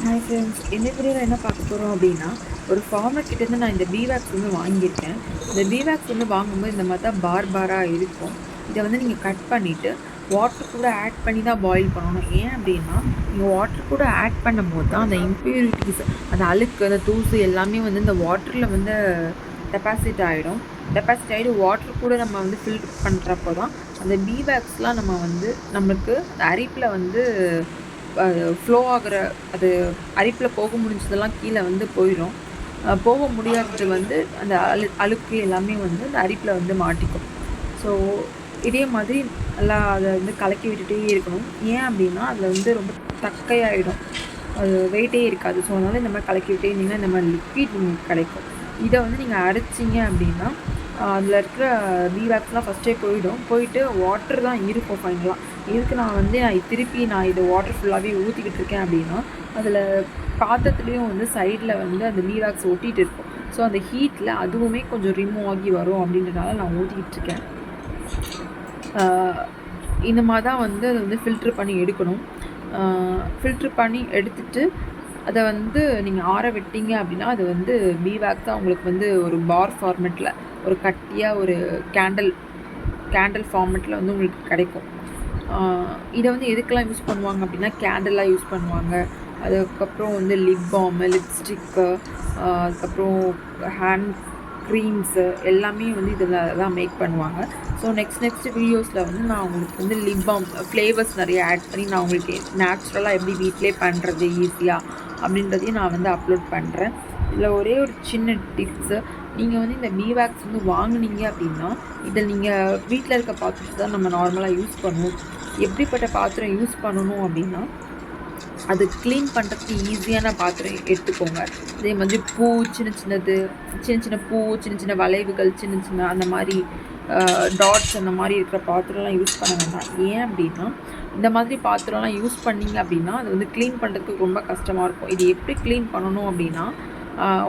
Hi friends, இந்த வீடியோவில் என்ன பார்க்க போகிறோம் அப்படின்னா, ஒரு ஃபார்மர் கிட்டேருந்து நான் இந்த பீவேக்ஸ் வந்து வாங்கியிருக்கேன். இந்த பீவேக்ஸ் வந்து வாங்கும்போது இந்த மாதிரி தான் பாராக இருக்கும். இதை வந்து நீங்கள் கட் பண்ணிவிட்டு வாட்டர் கூட ஆட் பண்ணி தான் பாயில் பண்ணணும். ஏன் அப்படின்னா, நீங்கள் வாட்டர் கூட ஆட் பண்ணும்போது தான் அந்த இம்ப்யூரிட்டிஸ், அந்த அழுக்கு, அந்த தூசு எல்லாமே வந்து இந்த வாட்டரில் வந்து டெபாசிட் ஆகிடும். வாட்டர் கூட நம்ம வந்து ஃபில்டர் பண்ணுறப்போ தான் அந்த பீவேக்ஸ்லாம் நம்ம வந்து நம்மளுக்கு அரிப்பில் வந்து ஃப்ளோ ஆகிற, அது அரிப்பில் போக முடிஞ்சதெல்லாம் கீழே வந்து போயிடும். போக முடியாதது வந்து அந்த அழுக்கு எல்லாமே வந்து அந்த அரிப்பில் வந்து மாட்டிக்கும். ஸோ இதே மாதிரி நல்லா அதை வந்து கலக்கி விட்டுகிட்டே இருக்கணும். ஏன் அப்படின்னா அதில் வந்து ரொம்ப தக்கையாகிடும், அது வெயிட்டே இருக்காது. ஸோ அதனால் இந்த மாதிரி கலக்கி விட்டே இருந்தீங்கன்னா இந்த மாதிரி லிக்விட் உங்களுக்கு கிடைக்கும். இதை வந்து நீங்கள் அரைச்சிங்க அப்படின்னா அதில் இருக்கிற பீவேக்ஸ்லாம் ஃபஸ்ட்டே போயிட்டு வாட்டர் தான் இருக்கும் ஃபைனலாக. இதுக்கு நான் திருப்பி இதை வாட்டர் ஃபுல்லாகவே ஊற்றிக்கிட்டு இருக்கேன் அப்படின்னா அதில் பாத்திரத்துலேயும் வந்து சைடில் வந்து அந்த பீவேக்ஸ் ஒட்டிகிட்டு இருக்கும். ஸோ அந்த ஹீட்டில் அதுவுமே கொஞ்சம் ரிமூவ் ஆகி வரும் அப்படின்றனால நான் ஊற்றிக்கிட்டு இருக்கேன். இந்த மாதிரி தான் வந்து அதை வந்து ஃபில்ட்ரு பண்ணி எடுக்கணும். ஃபில்ட்ரு பண்ணி எடுத்துகிட்டு அதை வந்து நீங்கள் ஆற விட்டீங்க அப்படின்னா அது வந்து பீவேக்ஸாக உங்களுக்கு வந்து ஒரு பார் ஃபார்மெட்டில், ஒரு கட்டியாக ஒரு கேண்டில் ஃபார்மெட்டில் வந்து உங்களுக்கு கிடைக்கும். இதை வந்து எதுக்கெல்லாம் யூஸ் பண்ணுவாங்க அப்படின்னா, கேண்டலாக யூஸ் பண்ணுவாங்க. அதுக்கப்புறம் வந்து லிப் பாமு, லிப்ஸ்டிக்கு, அதுக்கப்புறம் ஹேண்ட் க்ரீம்ஸு எல்லாமே வந்து இதில் தான் மேக் பண்ணுவாங்க. ஸோ நெக்ஸ்ட் வீடியோஸில் வந்து நான் உங்களுக்கு வந்து லிப் பாம் ஃப்ளேவர்ஸ் நிறைய ஆட் பண்ணி நான் உங்களுக்கு நேச்சுரலாக எப்படி வீட்டிலே பண்ணுறது ஈஸியாக அப்படின்றதையும் நான் வந்து அப்லோட் பண்ணுறேன். இதில் ஒரே ஒரு சின்ன டிப்ஸு, நீங்கள் வந்து இந்த பீவேக்ஸ் வந்து வாங்கினீங்க அப்படின்னா இதில் நீங்கள் வீட்டில் இருக்க பாத்திரத்தை தான் நம்ம நார்மலாக யூஸ் பண்ணுவோம். எப்படிப்பட்ட பாத்திரம் யூஸ் பண்ணணும் அப்படின்னா, அது க்ளீன் பண்ணுறதுக்கு ஈஸியான பாத்திரம் எடுத்துக்கோங்க. அதே மாதிரி பூ, சின்ன பூ, சின்ன வளைவுகள், சின்ன அந்த மாதிரி டாட்ஸ் அந்த மாதிரி இருக்கிற பாத்திரம்லாம் யூஸ் பண்ண வேண்டாம். ஏன் அப்படின்னா, இந்த மாதிரி பாத்திரம்லாம் யூஸ் பண்ணிங்க அப்படின்னா அது வந்து க்ளீன் பண்ணுறதுக்கு ரொம்ப கஷ்டமாக இருக்கும். இது எப்படி க்ளீன் பண்ணணும் அப்படின்னா,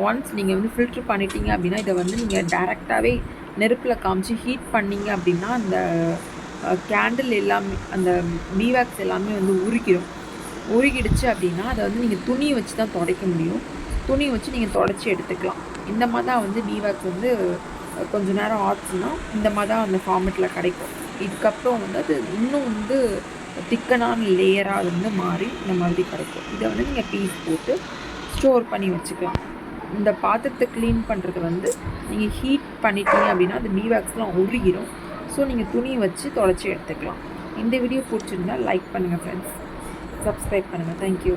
ஒன்ஸ் நீங்கள் வந்து ஃபில்ட்ரு பண்ணிட்டீங்க அப்படின்னா இதை வந்து நீங்கள் டைரெக்டாகவே நெருப்பில் காமிச்சு ஹீட் பண்ணிங்க அப்படின்னா அந்த கேண்டில் எல்லாமே, அந்த பீவேக்ஸ் எல்லாமே வந்து உருகிடுச்சு அப்படின்னா அதை வந்து நீங்கள் துணி வச்சு தான் துடைக்க முடியும். துணி வச்சு நீங்கள் துடைச்சி எடுத்துக்கலாம். இந்த மாதிரி தான் வந்து பீவேக்ஸ் வந்து கொஞ்சம் நேரம் ஆச்சுன்னா இந்த மாதிரி தான் அந்த ஃபார்மெட்டில் கிடைக்கும். இதுக்கப்புறம் வந்து அது இன்னும் வந்து திக்கனான லேயராக அது வந்து மாறி இந்த மாதிரி கிடைக்கும். இதை வந்து நீங்கள் பீஸ் போட்டு ஸ்டோர் பண்ணி வச்சுக்கலாம். இந்த பாத்திரத்தை க்ளீன் பண்ணுறது வந்து நீங்கள் ஹீட் பண்ணிட்டீங்க அப்படின்னா அது பீவேக்ஸ்லாம் உருகிடும். ஸோ நீங்கள் துணி வச்சு துடைச்சி எடுத்துக்கலாம். இந்த வீடியோ பிடிச்சிருந்தா லைக் பண்ணுங்கள் ஃப்ரெண்ட்ஸ், சப்ஸ்கிரைப் பண்ணுங்கள். தேங்க்யூ.